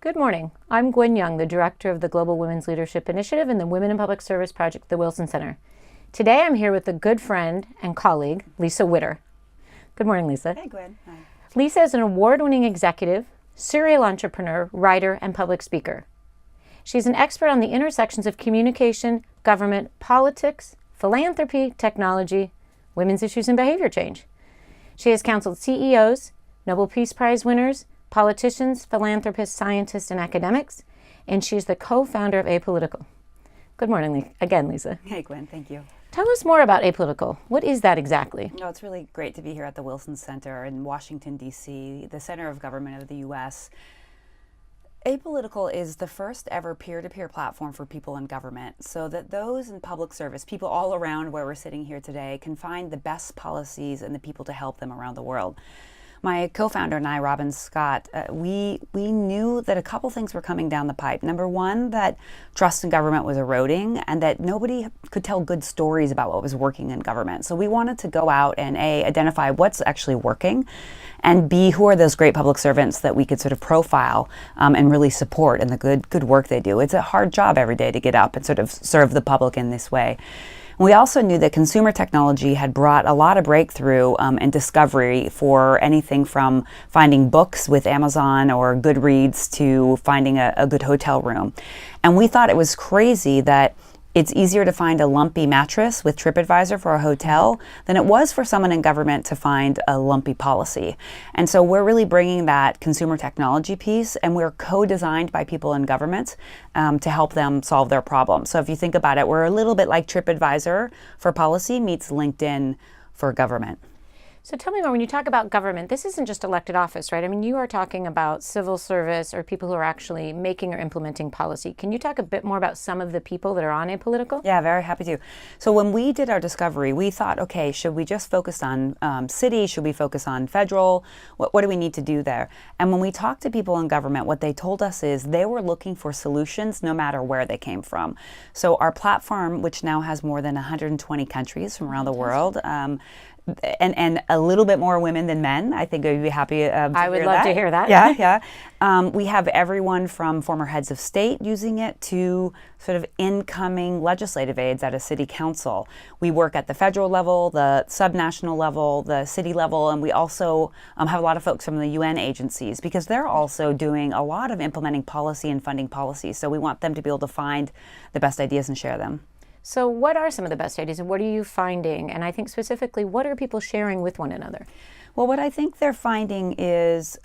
Good morning. I'm Gwen Young, the Director of the Global Women's Leadership Initiative and the Women in Public Service Project at the Wilson Center. Today I'm here with a good friend and colleague, Lisa Witter. Good morning, Lisa. Hey, Gwen. Hi. Lisa is an award-winning executive, serial entrepreneur, writer, and public speaker. She's an expert on the intersections of communication, government, politics, philanthropy, technology, women's issues, and behavior change. She has counseled CEOs, Nobel Peace Prize winners, politicians, philanthropists, scientists, and academics, and she's the co-founder of Apolitical. Good morning again, Lisa. Hey, Gwen. Thank you. Tell us more about Apolitical. What is that exactly? No, it's really great to be here at the Wilson Center in Washington, D.C., the center of government of the U.S. Apolitical is the first ever peer-to-peer platform for people in government so that those in public service, people all around where we're sitting here today, can find the best policies and the people to help them around the world. My co-founder and I, Robin Scott, we knew that a couple things were coming down the pipe. Number one, that trust in government was eroding and that nobody could tell good stories about what was working in government. So we wanted to go out and A, identify what's actually working, and B, who are those great public servants that we could sort of profile and really support in the good work they do. It's a hard job every day to get up and sort of serve the public in this way. We also knew that consumer technology had brought a lot of breakthrough and discovery for anything from finding books with Amazon or Goodreads to finding a good hotel room. And we thought it was crazy that it's easier to find a lumpy mattress with TripAdvisor for a hotel than it was for someone in government to find a lumpy policy. And so we're really bringing that consumer technology piece, and we're co-designed by people in government to help them solve their problems. So if you think about it, we're a little bit like TripAdvisor for policy meets LinkedIn for government. So tell me more, when you talk about government, this isn't just elected office, right? I mean, you are talking about civil service or people who are actually making or implementing policy. Can you talk a bit more about some of the people that are on Apolitical? Yeah, very happy to. So when we did our discovery, we thought, okay, should we just focus on city? Should we focus on federal? What do we need to do there? And when we talked to people in government, what they told us is they were looking for solutions no matter where they came from. So our platform, which now has more than 120 countries from around the world, and a little bit more women than men. I think I'd be happy to hear that. I would love to hear that. Yeah. We have everyone from former heads of state using it to sort of incoming legislative aides at a city council. We work at the federal level, the subnational level, the city level, and we also have a lot of folks from the UN agencies because they're also doing a lot of implementing policy and funding policy. So we want them to be able to find the best ideas and share them. So what are some of the best ideas and what are you finding? And I think specifically, what are people sharing with one another? Well, what I think they're finding is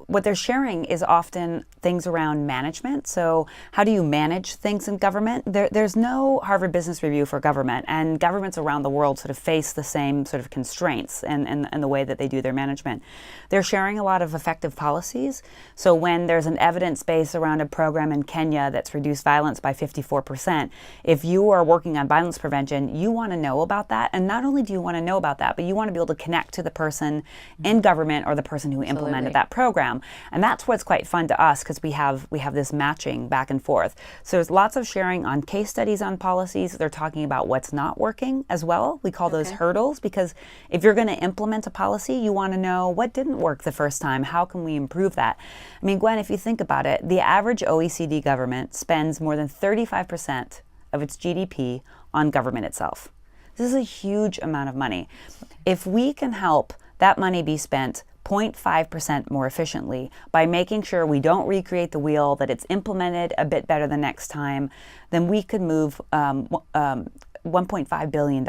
what they're sharing is often things around management. So how do you manage things in government? There's no Harvard Business Review for government, and governments around the world sort of face the same sort of constraints in the way that they do their management. They're sharing a lot of effective policies. So when there's an evidence base around a program in Kenya that's reduced violence by 54%, if you are working on violence prevention, you want to know about that. And not only do you want to know about that, but you want to be able to connect to the person in government or the person who implemented that program. And that's what's quite fun to us because we have this matching back and forth. So there's lots of sharing on case studies on policies. They're talking about what's not working as well. We call those hurdles because if you're going to implement a policy, you want to know what didn't work the first time. How can we improve that? I mean, Gwen, if you think about it, the average OECD government spends more than 35% of its GDP on government itself. This is a huge amount of money. If we can help that money be spent 0.5% more efficiently by making sure we don't recreate the wheel, that it's implemented a bit better the next time, then we could move $1.5 billion.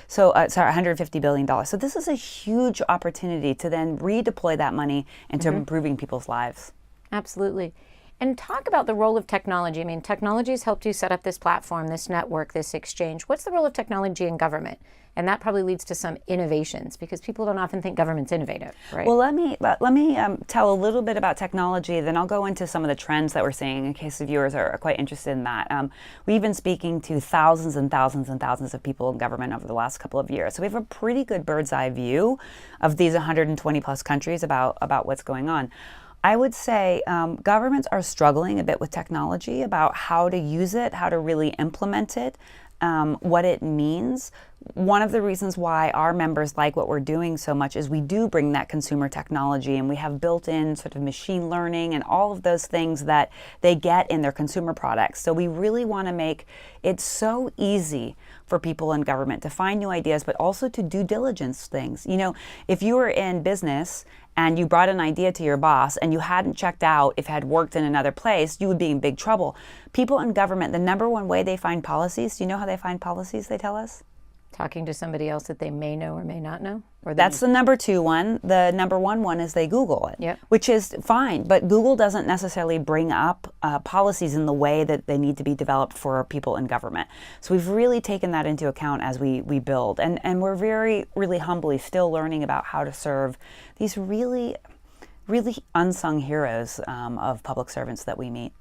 So, $150 billion. So this is a huge opportunity to then redeploy that money into improving people's lives. Absolutely. And talk about the role of technology. I mean, technology has helped you set up this platform, this network, this exchange. What's the role of technology in government? And that probably leads to some innovations because people don't often think government's innovative, right? Well, let me tell a little bit about technology, then I'll go into some of the trends that we're seeing in case the viewers are quite interested in that. We've been speaking to thousands and thousands and thousands of people in government over the last couple of years. So we have a pretty good bird's eye view of these 120 plus countries about what's going on. I would say governments are struggling a bit with technology about how to use it, how to really implement it, what it means. one of the reasons why our members like what we're doing so much is we do bring that consumer technology, and we have built-in sort of machine learning and all of those things that they get in their consumer products. So we really want to make it so easy for people in government to find new ideas, but also to due diligence things. You know, if you were in business and you brought an idea to your boss and you hadn't checked out if it had worked in another place, you would be in big trouble. People in government, the number one way they find policies, do you know how they find policies, they tell us? Talking to somebody else that they may know or may not know? Or That's the number 2 one. The number 1 one is they Google it, Yep. which is fine. But Google doesn't necessarily bring up policies in the way that they need to be developed for people in government. So we've really taken that into account as we build. And we're really humbly still learning about how to serve these really unsung heroes of public servants that we meet.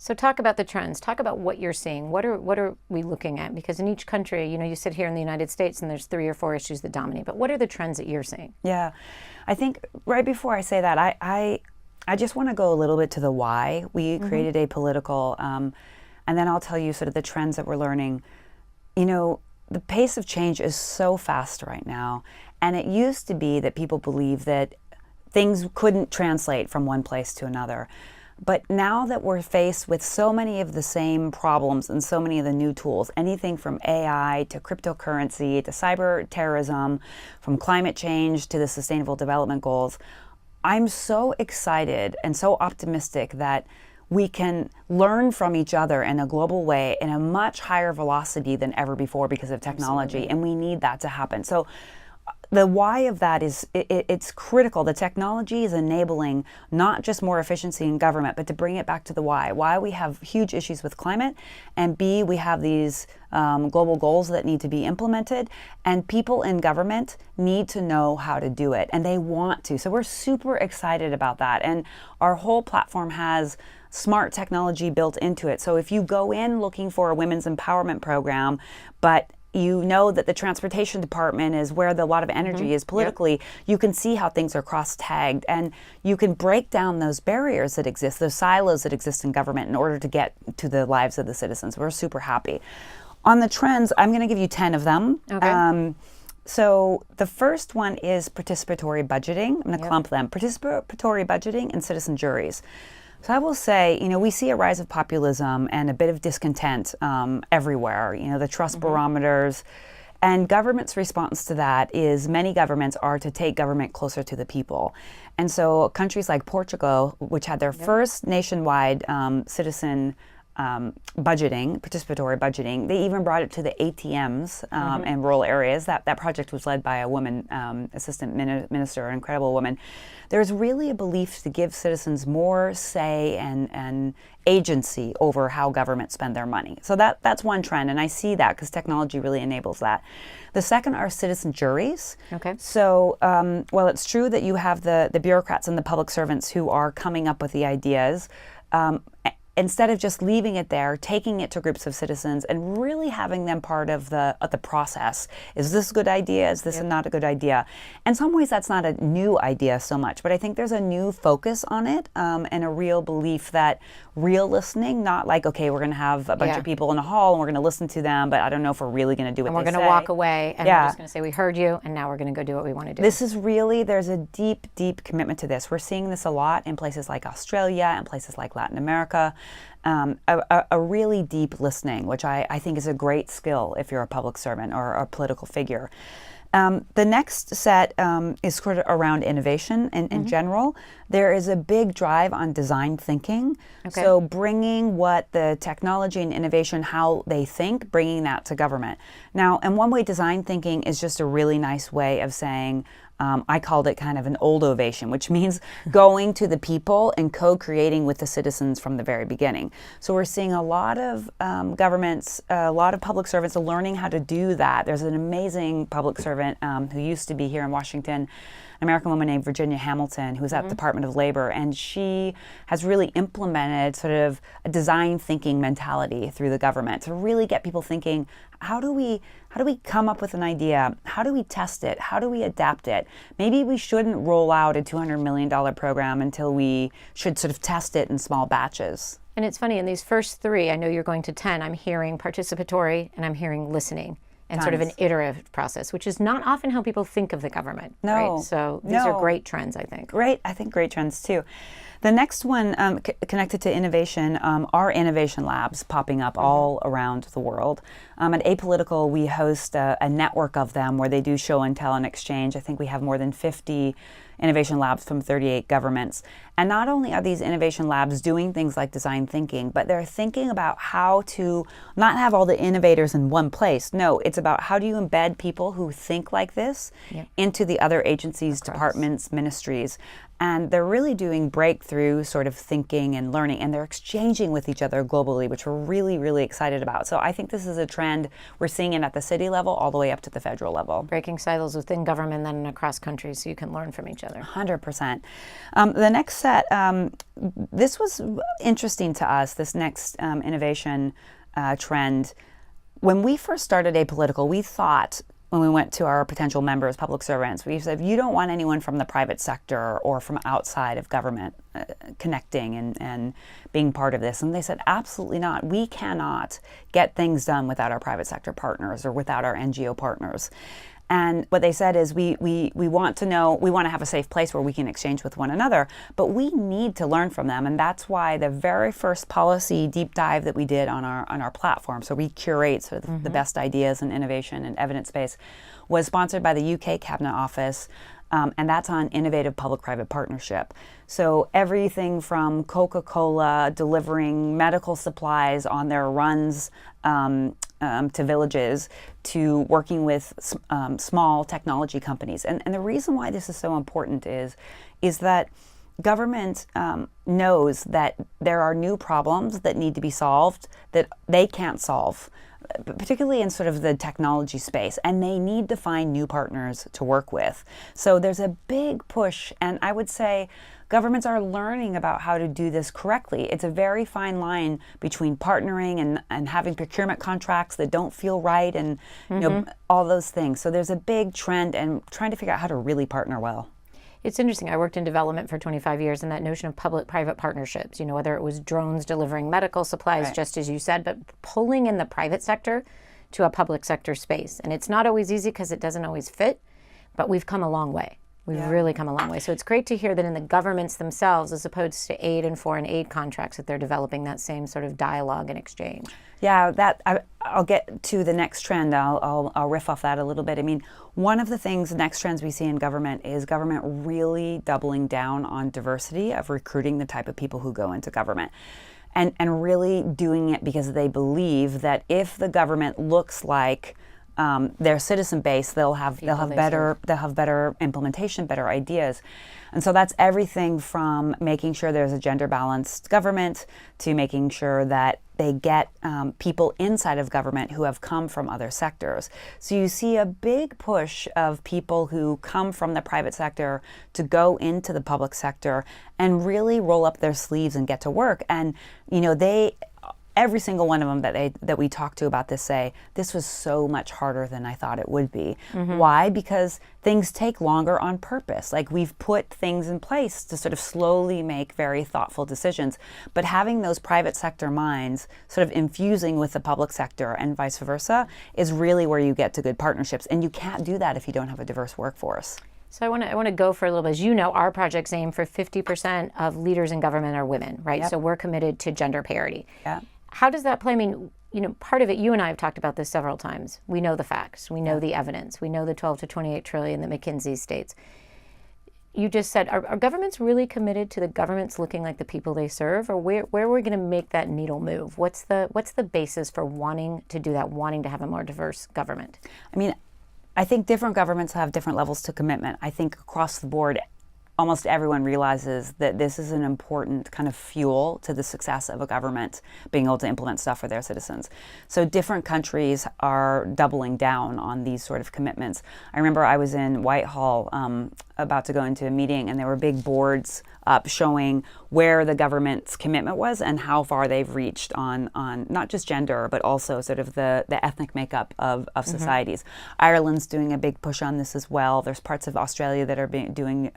So talk about the trends. Talk about what you're seeing. What are we looking at? Because in each country, you know, you sit here in the United States and there's 3 or 4 issues that dominate. But what are the trends that you're seeing? Yeah, I think right before I say that, I just want to go a little bit to the why we created Apolitical, and then I'll tell you sort of the trends that we're learning. You know, the pace of change is so fast right now, and it used to be that people believed that things couldn't translate from one place to another. But now that we're faced with so many of the same problems and so many of the new tools, anything from AI to cryptocurrency to cyber terrorism, from climate change to the Sustainable Development Goals, I'm so excited and so optimistic that we can learn from each other in a global way in a much higher velocity than ever before because of technology. Absolutely. And we need that to happen. So the why of that is it's critical. The technology is enabling not just more efficiency in government, but to bring it back to the why. Why we have huge issues with climate, and B, we have these global goals that need to be implemented, and people in government need to know how to do it, and they want to. So we're super excited about that, and our whole platform has smart technology built into it. So if you go in looking for a women's empowerment program, but you know that the transportation department is where a lot of energy is politically, yep. You can see how things are cross-tagged, and you can break down those barriers that exist, those silos that exist in government in order to get to the lives of the citizens. We're super happy. On the trends, I'm going to give you 10 of them. Okay. So the first one is participatory budgeting. I'm going to clump them. Participatory budgeting and citizen juries. So I will say, you know, we see a rise of populism and a bit of discontent everywhere, you know, the trust barometers. And government's response to that is many governments are to take government closer to the people. And so countries like Portugal, which had their first nationwide citizen budgeting, participatory budgeting, they even brought it to the ATMs in rural areas. That project was led by a woman, assistant minister, an incredible woman. There's really a belief to give citizens more say and agency over how government spend their money. So that's one trend, and I see that because technology really enables that. The second are citizen juries. Okay. So while it's true that you have the bureaucrats and the public servants who are coming up with the ideas, instead of just leaving it there, taking it to groups of citizens and really having them part of the process. Is this a good idea? Is this not a good idea? In some ways, that's not a new idea so much, but I think there's a new focus on it and a real belief that real listening, not like, okay, we're going to have a bunch of people in a hall and we're going to listen to them, but I don't know if we're really going to do what they say. And we're going to walk away and we're just going to say, we heard you, and now we're going to go do what we want to do. This is really, there's a deep, deep commitment to this. We're seeing this a lot in places like Australia and places like Latin America. A really deep listening, which I think is a great skill if you're a public servant or a political figure. The next set is sort of around innovation in general. There is a big drive on design thinking. Okay. So bringing what the technology and innovation, how they think, bringing that to government. Now, in one way, design thinking is just a really nice way of saying, I called it kind of an old ovation, which means going to the people and co-creating with the citizens from the very beginning. So we're seeing a lot of governments, a lot of public servants are learning how to do that. There's an amazing public servant who used to be here in Washington, an American woman named Virginia Hamilton, who's at the Department of Labor, and she has really implemented sort of a design thinking mentality through the government to really get people thinking, how do we come up with an idea? How do we test it? How do we adapt it? Maybe we shouldn't roll out a $200 million program until we should sort of test it in small batches. And it's funny, in these first 3, I know you're going to 10, I'm hearing participatory and I'm hearing listening. and sort of an iterative process, which is not often how people think of the government. No. Right? So these are great trends, I think. Great. I think great trends too. The next one connected to innovation are innovation labs popping up all around the world. At Apolitical, we host a network of them where they do show and tell and exchange. I think we have more than 50 innovation labs from 38 governments. And not only are these innovation labs doing things like design thinking, but they're thinking about how to not have all the innovators in one place. No, it's about how do you embed people who think like this into the other agencies, departments, ministries. And they're really doing breakthrough sort of thinking and learning, and they're exchanging with each other globally, which we're really, really excited about. So I think this is a trend. We're seeing it at the city level all the way up to the federal level. Breaking silos within government, then across countries, so you can learn from each other. 100%. The next set, this was interesting to us, this next innovation trend. When we first started Apolitical, we thought, when we went to our potential members, public servants, we said, you don't want anyone from the private sector or from outside of government connecting and being part of this. And they said, absolutely not. We cannot get things done without our private sector partners or without our NGO partners. And what they said is we want to know, we want to have a safe place where we can exchange with one another, but we need to learn from them. And that's why the very first policy deep dive that we did on our platform, so we curate sort of the best ideas and innovation and evidence base, was sponsored by the UK Cabinet Office. And that's on innovative public-private partnership. So everything from Coca-Cola delivering medical supplies on their runs to villages, to working with small technology companies. And the reason why this is so important is that government knows that there are new problems that need to be solved that they can't solve, particularly in sort of the technology space, and they need to find new partners to work with. So there's a big push, and I would say governments are learning about how to do this correctly. It's a very fine line between partnering and having procurement contracts that don't feel right, and you know, all those things. So there's a big trend and trying to figure out how to really partner well. It's interesting. I worked in development for 25 years, and that notion of public-private partnerships, you know, whether it was drones delivering medical supplies, just as you said, but pulling in the private sector to a public sector space. And it's not always easy because it doesn't always fit, but we've come a long way. We've really come a long way. So it's great to hear that in the governments themselves, as opposed to aid and foreign aid contracts, that they're developing that same sort of dialogue and exchange. Yeah, I'll get to the next trend. I'll riff off that a little bit. I mean, one of the things, the next trends we see in government is government really doubling down on diversity of recruiting the type of people who go into government. And really doing it because they believe that if the government looks like their citizen base, they'll have better implementation, better ideas. And so that's everything from making sure there's a gender balanced government to making sure that they get people inside of government who have come from other sectors. So you see a big push of people who come from the private sector to go into the public sector and really roll up their sleeves and get to work. And you know, every single one of them that we talked to about this say, this was so much harder than I thought it would be. Why? Because things take longer on purpose. Like, we've put things in place to sort of slowly make very thoughtful decisions. But having those private sector minds sort of infusing with the public sector and vice versa is really where you get to good partnerships. And you can't do that if you don't have a diverse workforce. So I want to go for a little bit. As you know, our projects aim for 50% of leaders in government are women, right? So we're committed to gender parity. How does that play? I mean, you know, part of it, you and I have talked about this several times. We know the facts. We know the evidence. We know the 12 to 28 trillion that McKinsey states. You just said, are governments really committed to the governments looking like the people they serve? Or where are we going to make that needle move? What's the basis for wanting to do that, wanting to have a more diverse government? I mean, I think different governments have different levels to commitment. I think across the board, almost everyone realizes that this is an important kind of fuel to the success of a government being able to implement stuff for their citizens. So different countries are doubling down on these sort of commitments. I remember I was in Whitehall about to go into a meeting, and there were big boards up showing where the government's commitment was and how far they've reached on not just gender, but also sort of the ethnic makeup of societies. Ireland's doing a big push on this as well. There's parts of Australia that are doing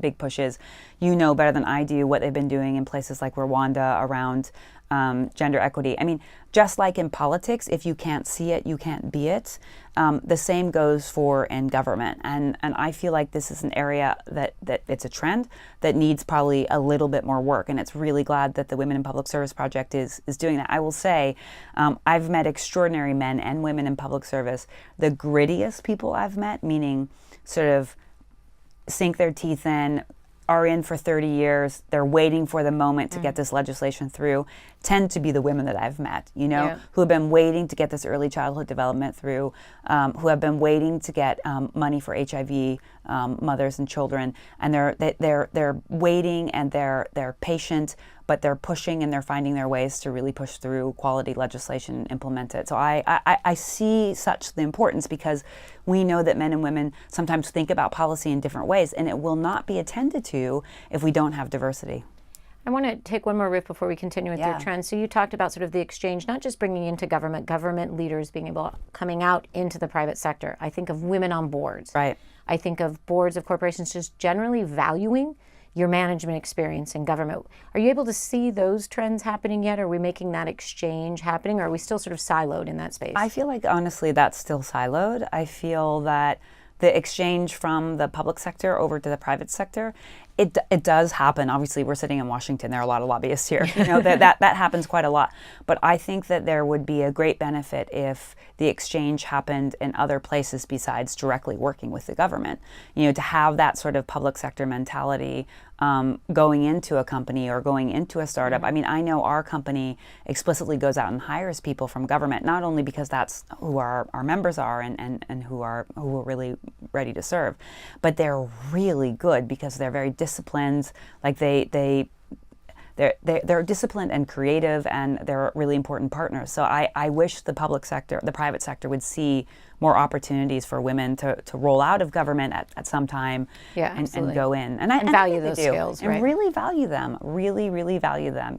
big pushes. You know better than I do what they've been doing in places like Rwanda around gender equity. I mean, just like in politics, if you can't see it, you can't be it. The same goes for in government. And I feel like this is an area that it's a trend that needs probably a little bit more work. And it's really glad that the Women in Public Service Project is doing that. I will say, I've met extraordinary men and women in public service. The grittiest people I've met, meaning sort of sink their teeth in, are in for 30 years, they're waiting for the moment to get this legislation through, tend to be the women that I've met, who have been waiting to get this early childhood development through, who have been waiting to get money for HIV mothers and children, and they're waiting and they're patient, but they're pushing and they're finding their ways to really push through quality legislation and implement it. So I see such the importance, because we know that men and women sometimes think about policy in different ways, and it will not be attended to if we don't have diversity. I want to take one more riff before we continue with your trends. So you talked about sort of the exchange, not just bringing into government leaders being able, coming out into the private sector. I think of women on boards. Right. I think of boards of corporations just generally valuing your management experience in government. Are you able to see those trends happening yet? Are we making that exchange happening, or are we still sort of siloed in that space? I feel like, honestly, that's still siloed. I feel that the exchange from the public sector over to the private sector, it does happen. Obviously, we're sitting in Washington. There are a lot of lobbyists here. That happens quite a lot. But I think that there would be a great benefit if the exchange happened in other places besides directly working with the government. To have that sort of public sector mentality going into a company or going into a startup. I mean, I know our company explicitly goes out and hires people from government, not only because that's who our members are and who we're really ready to serve, but they're really good because they're very disciplined. Like they're disciplined and creative, and they're really important partners. So I wish the private sector would see more opportunities for women to roll out of government at some time and go in. And value those skills, and really value them, really value them.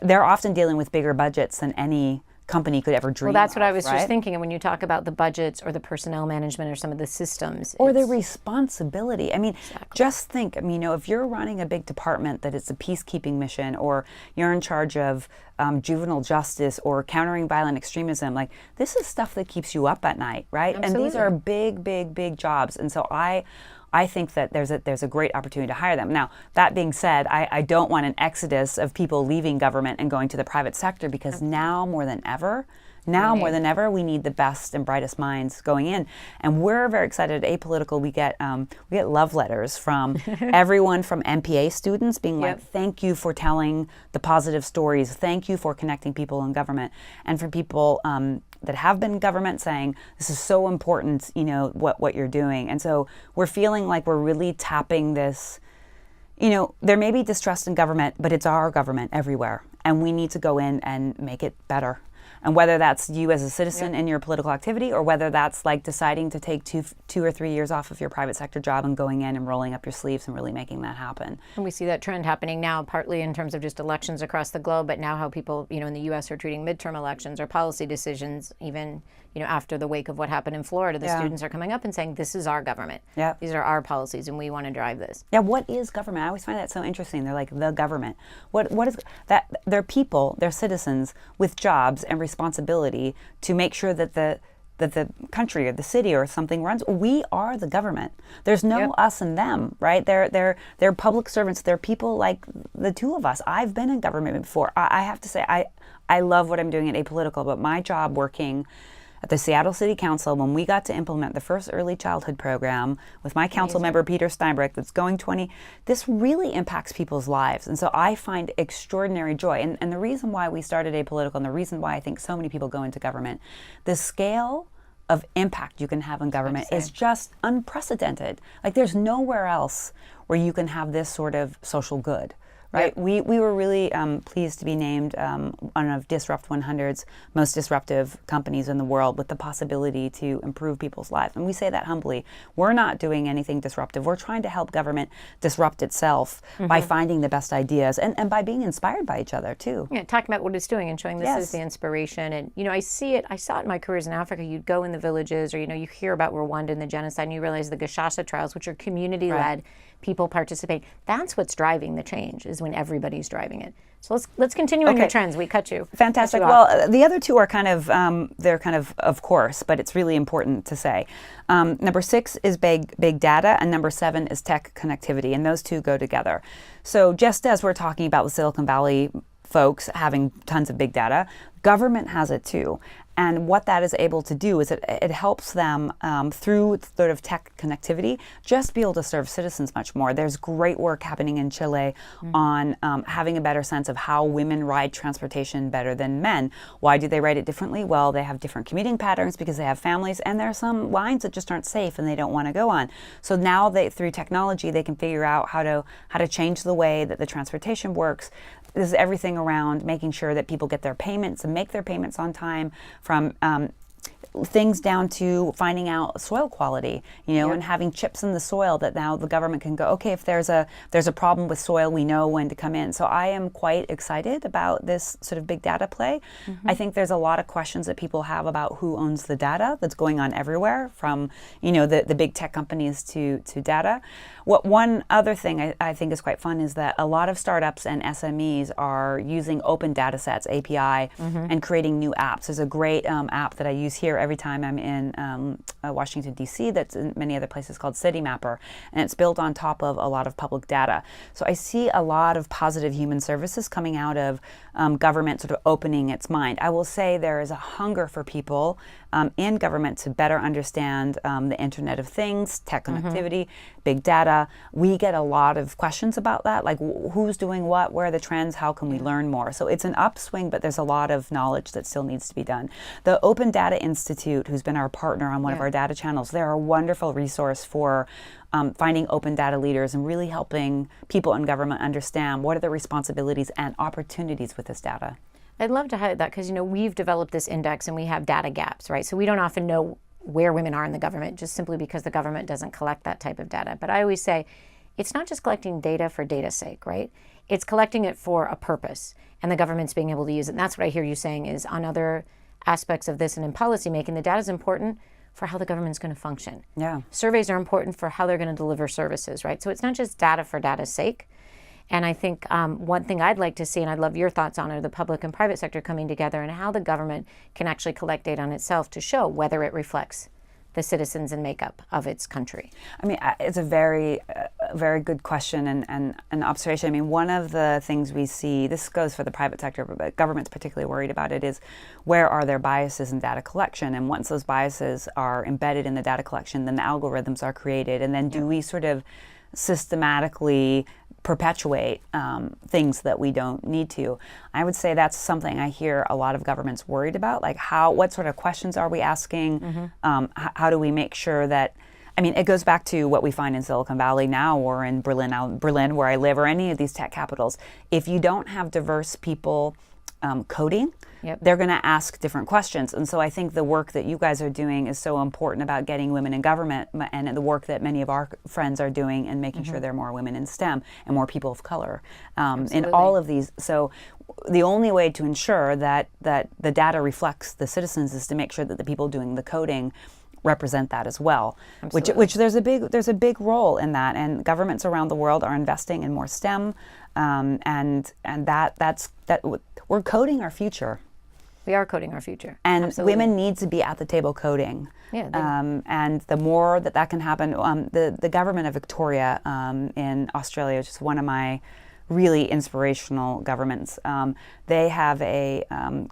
They're often dealing with bigger budgets than any company could ever dream of. Well, that's what I was just thinking. And when you talk about the budgets or the personnel management or some of the systems. Or the responsibility. I mean, just think, if you're running a big department that it's a peacekeeping mission, or you're in charge of juvenile justice or countering violent extremism, like this is stuff that keeps you up at night, right? Absolutely. And these are big jobs. And so I think that there's a great opportunity to hire them. Now, that being said, I don't want an exodus of people leaving government and going to the private sector, because now more than ever, we need the best and brightest minds going in. And we're very excited at Apolitical. We get love letters from everyone from MPA students being like, thank you for telling the positive stories. Thank you for connecting people in government. And from people that have been in government saying, this is so important, what you're doing. And so we're feeling like we're really tapping this, there may be distrust in government, but it's our government everywhere. And we need to go in and make it better. And whether that's you as a citizen in your political activity, or whether that's like deciding to take two or 3 years off of your private sector job and going in and rolling up your sleeves and really making that happen. And we see that trend happening now, partly in terms of just elections across the globe, but now how people, in the U.S. are treating midterm elections or policy decisions, even, after the wake of what happened in Florida, the students are coming up and saying, this is our government. These are our policies, and we want to drive this. Yeah, what is government? I always find that so interesting. They're like, the government. What is that? They're people, they're citizens with jobs and responsibility to make sure that the country or the city or something runs. We are the government. There's no us and them, right? They're public servants. They're people like the two of us. I've been in government before. I have to say, I love what I'm doing at Apolitical, but my job working at the Seattle City Council, when we got to implement the first early childhood program with my council member, Peter Steinbrück, that's going 20, this really impacts people's lives. And so I find extraordinary joy. And the reason why we started Apolitical, and the reason why I think so many people go into government, the scale of impact you can have in government is just unprecedented. Like there's nowhere else where you can have this sort of social good. Right. We were really pleased to be named one of Disrupt 100's most disruptive companies in the world, with the possibility to improve people's lives. And we say that humbly. We're not doing anything disruptive. We're trying to help government disrupt itself by finding the best ideas and by being inspired by each other too. Yeah, talking about what it's doing and showing this is the inspiration. And I saw it in my careers in Africa. You'd go in the villages, or you hear about Rwanda and the genocide, and you realize the Gashasha trials, which are community-led, people participate. That's what's driving the change, is when everybody's driving it. So let's continue on your trends. We cut you. Fantastic. Well, the other two are kind of course, but it's really important to say. Number 6 is big data, and number 7 is tech connectivity, and those two go together. So just as we're talking about the Silicon Valley folks having tons of big data, government has it too. And what that is able to do is it helps them through sort of tech connectivity just be able to serve citizens much more. There's great work happening in Chile on having a better sense of how women ride transportation better than men. Why do they ride it differently? Well, they have different commuting patterns because they have families, and there are some lines that just aren't safe and they don't want to go on. So now through technology, they can figure out how to change the way that the transportation works. This is everything around making sure that people get their payments and make their payments on time, from things down to finding out soil quality, and having chips in the soil that now the government can go, okay, if there's a problem with soil, we know when to come in. So I am quite excited about this sort of big data play. I think there's a lot of questions that people have about who owns the data that's going on everywhere, from the big tech companies to data. One other thing I think is quite fun is that a lot of startups and SMEs are using open data sets, API, and creating new apps. There's a great app that I use here every time I'm in Washington, D.C. that's in many other places, called City Mapper, and it's built on top of a lot of public data. So I see a lot of positive human services coming out of government sort of opening its mind. I will say there is a hunger for people in government to better understand the Internet of Things, tech connectivity, big data. We get a lot of questions about that, like who's doing what, where are the trends, how can we learn more? So it's an upswing, but there's a lot of knowledge that still needs to be done. The Open Data Institute, who's been our partner on one of our data channels, they're a wonderful resource for finding open data leaders and really helping people in government understand what are the responsibilities and opportunities with this data. I'd love to highlight that because, we've developed this index and we have data gaps, right? So we don't often know where women are in the government just simply because the government doesn't collect that type of data. But I always say it's not just collecting data for data's sake, right? It's collecting it for a purpose, and the government's being able to use it. And that's what I hear you saying is on other aspects of this and in policy making, the data is important for how the government's going to function. Yeah. Surveys are important for how they're going to deliver services, right? So it's not just data for data's sake. And I think one thing I'd like to see, and I'd love your thoughts on it, are the public and private sector coming together and how the government can actually collect data on itself to show whether it reflects the citizens and makeup of its country. I mean, it's a very good question and an observation. I mean, one of the things we see, this goes for the private sector, but government's particularly worried about it, is where are their biases in data collection? And once those biases are embedded in the data collection, then the algorithms are created. And then do we sort of systematically perpetuate things that we don't need to? I would say that's something I hear a lot of governments worried about, like what sort of questions are we asking? How do we make sure that, I mean, it goes back to what we find in Silicon Valley now, or in Berlin where I live, or any of these tech capitals. If you don't have diverse people coding, they're going to ask different questions. And so I think the work that you guys are doing is so important about getting women in government, and the work that many of our friends are doing and making sure there are more women in STEM and more people of color in all of these. So the only way to ensure that the data reflects the citizens is to make sure that the people doing the coding represent that as well. Which there's a big role in that, and governments around the world are investing in more STEM, and that's we're coding our future. We are coding our future. And women need to be at the table coding. And the more that can happen, the government of Victoria in Australia, which is one of my really inspirational governments, they have a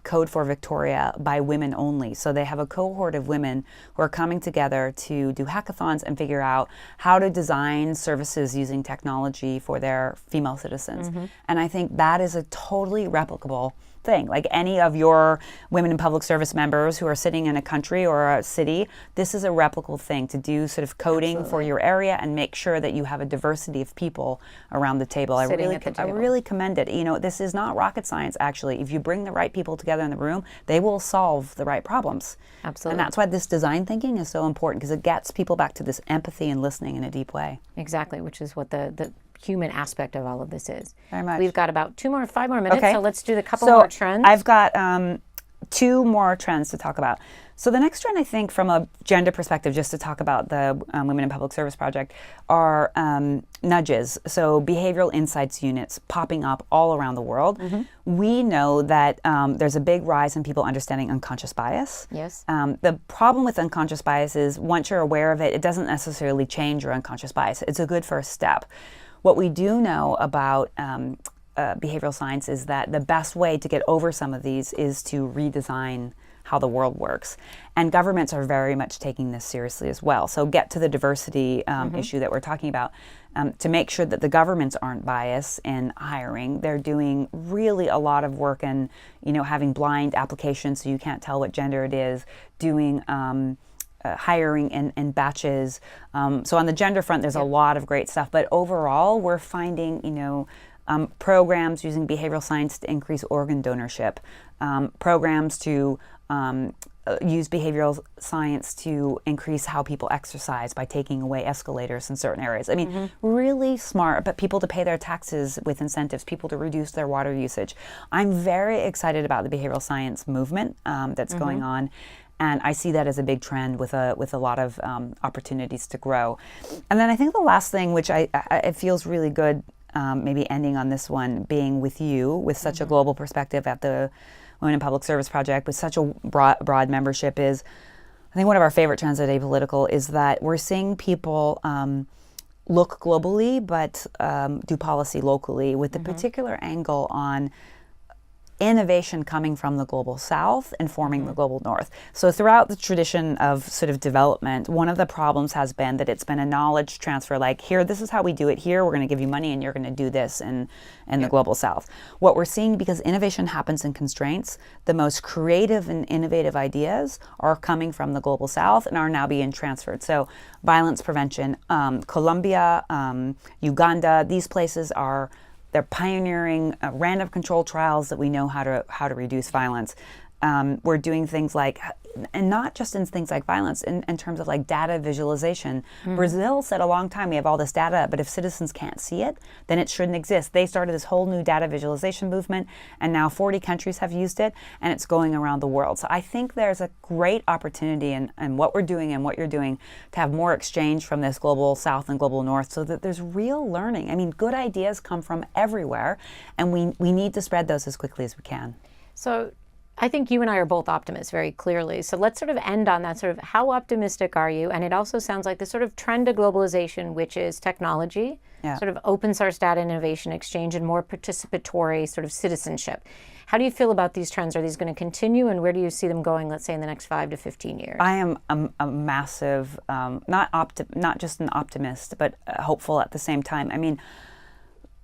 code for Victoria by women only. So they have a cohort of women who are coming together to do hackathons and figure out how to design services using technology for their female citizens. And I think that is a totally replicable thing. Like any of your women in public service members who are sitting in a country or a city, this is a replicable thing to do sort of coding for your area and make sure that you have a diversity of people around the table. I really commend it. This is not rocket science, actually. If you bring the right people together in the room, they will solve the right problems. Absolutely. And that's why this design thinking is so important, because it gets people back to this empathy and listening in a deep way. Exactly, which is what the human aspect of all of this is. Very much. We've got about 5 more minutes, so let's do the couple more trends. I've got two more trends to talk about. So the next trend, I think, from a gender perspective, just to talk about the Women in Public Service Project, are nudges. So behavioral insights units popping up all around the world. We know that there's a big rise in people understanding unconscious bias. Yes. The problem with unconscious bias is once you're aware of it, it doesn't necessarily change your unconscious bias. It's a good first step. What we do know about behavioral science is that the best way to get over some of these is to redesign how the world works. And governments are very much taking this seriously as well. So get to the diversity issue that we're talking about. To make sure that the governments aren't biased in hiring, they're doing really a lot of work in, having blind applications so you can't tell what gender it is, doing hiring in batches. So on the gender front, there's a lot of great stuff. But overall, we're finding, programs using behavioral science to increase organ donorship, programs to use behavioral science to increase how people exercise by taking away escalators in certain areas. I mean, really smart, but people to pay their taxes with incentives, people to reduce their water usage. I'm very excited about the behavioral science movement that's going on. And I see that as a big trend with a lot of opportunities to grow. And then I think the last thing, which it feels really good, maybe ending on this one, being with you with such a global perspective at the Women in Public Service Project with such a broad membership, is I think one of our favorite trends at Apolitical is that we're seeing people look globally but do policy locally with a particular angle on innovation coming from the global south and forming the global north. So throughout the tradition of sort of development, one of the problems has been that it's been a knowledge transfer, like here, this is how we do it here, we're going to give you money and you're going to do this in the global south. What we're seeing, because innovation happens in constraints, the most creative and innovative ideas are coming from the global south and are now being transferred. So violence prevention, Colombia, Uganda, these places they're pioneering random control trials that we know how to reduce violence. We're doing things like, and not just in things like violence, in terms of like data visualization. Brazil said a long time, we have all this data, but if citizens can't see it, then it shouldn't exist. They started this whole new data visualization movement, and now 40 countries have used it, and it's going around the world. So I think there's a great opportunity in what we're doing and what you're doing to have more exchange from this global south and global north so that there's real learning. I mean, good ideas come from everywhere, and we need to spread those as quickly as we can. So I think you and I are both optimists very clearly. So let's sort of end on that sort of, how optimistic are you? And it also sounds like the sort of trend of globalization, which is technology, sort of open source data innovation exchange, and more participatory sort of citizenship. How do you feel about these trends? Are these going to continue, and where do you see them going, let's say, in the next 5 to 15 years? I am a massive, not just an optimist, but hopeful at the same time. I mean,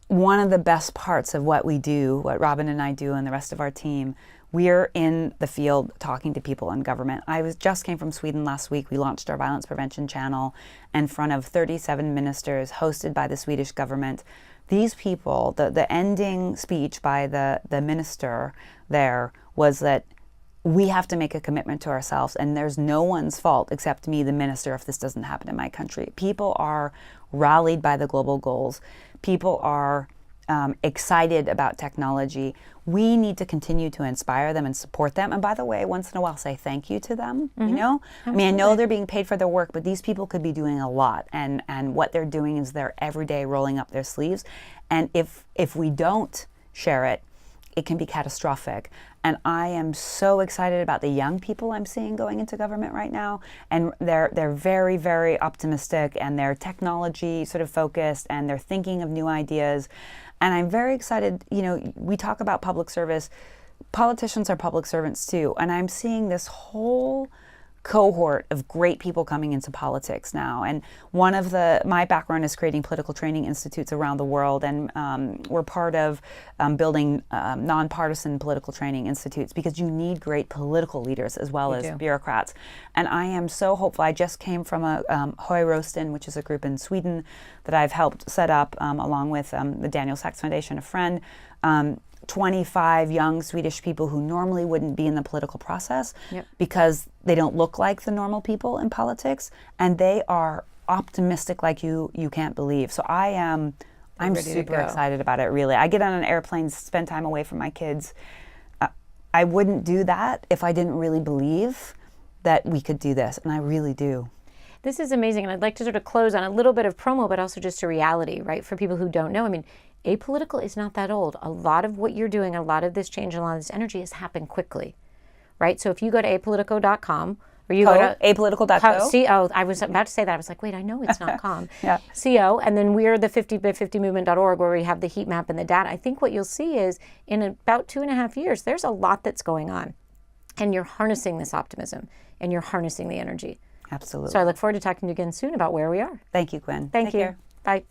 one of the best parts of what we do, what Robin and I do and the rest of our team, we're in the field talking to people in government. Just came from Sweden last week. We launched our violence prevention channel in front of 37 ministers hosted by the Swedish government. These people, the ending speech by the minister there was that we have to make a commitment to ourselves, and there's no one's fault except me, the minister, if this doesn't happen in my country. People are rallied by the global goals. People are excited about technology. We need to continue to inspire them and support them. And by the way, once in a while, say thank you to them. I mean, I know they're being paid for their work, but these people could be doing a lot. And what they're doing is they're every day rolling up their sleeves. And if we don't share it, it can be catastrophic. And I am so excited about the young people I'm seeing going into government right now. And they're very, very optimistic, and they're technology sort of focused, and they're thinking of new ideas. And I'm very excited. We talk about public service. Politicians are public servants too. And I'm seeing this whole cohort of great people coming into politics now. And my background is creating political training institutes around the world, and we're part of building nonpartisan political training institutes, because you need great political leaders as well as bureaucrats. And I am so hopeful. I just came from a Höj Rösten, which is a group in Sweden that I've helped set up along with the Daniel Sachs Foundation, a friend. 25 young Swedish people who normally wouldn't be in the political process because they don't look like the normal people in politics, and they are optimistic like you can't believe. So I'm super excited about it, really. I get on an airplane, spend time away from my kids. I wouldn't do that if I didn't really believe that we could do this, and I really do. This is amazing, and I'd like to sort of close on a little bit of promo, but also just a reality, right? For people who don't know, I mean, Apolitical is not that old. A lot of what you're doing, a lot of this change, a lot of this energy has happened quickly, right? So if you go to apolitical.com, or you go to apolitical.co. CO, I was about to say that. I was like, wait, I know it's not com. Yeah. CO, and then we're the 50by50movement.org, where we have the heat map and the data. I think what you'll see is in about 2.5 years, there's a lot that's going on. And you're harnessing this optimism, and you're harnessing the energy. Absolutely. So I look forward to talking to you again soon about where we are. Thank you, Gwen. Thank Take you. care. Bye.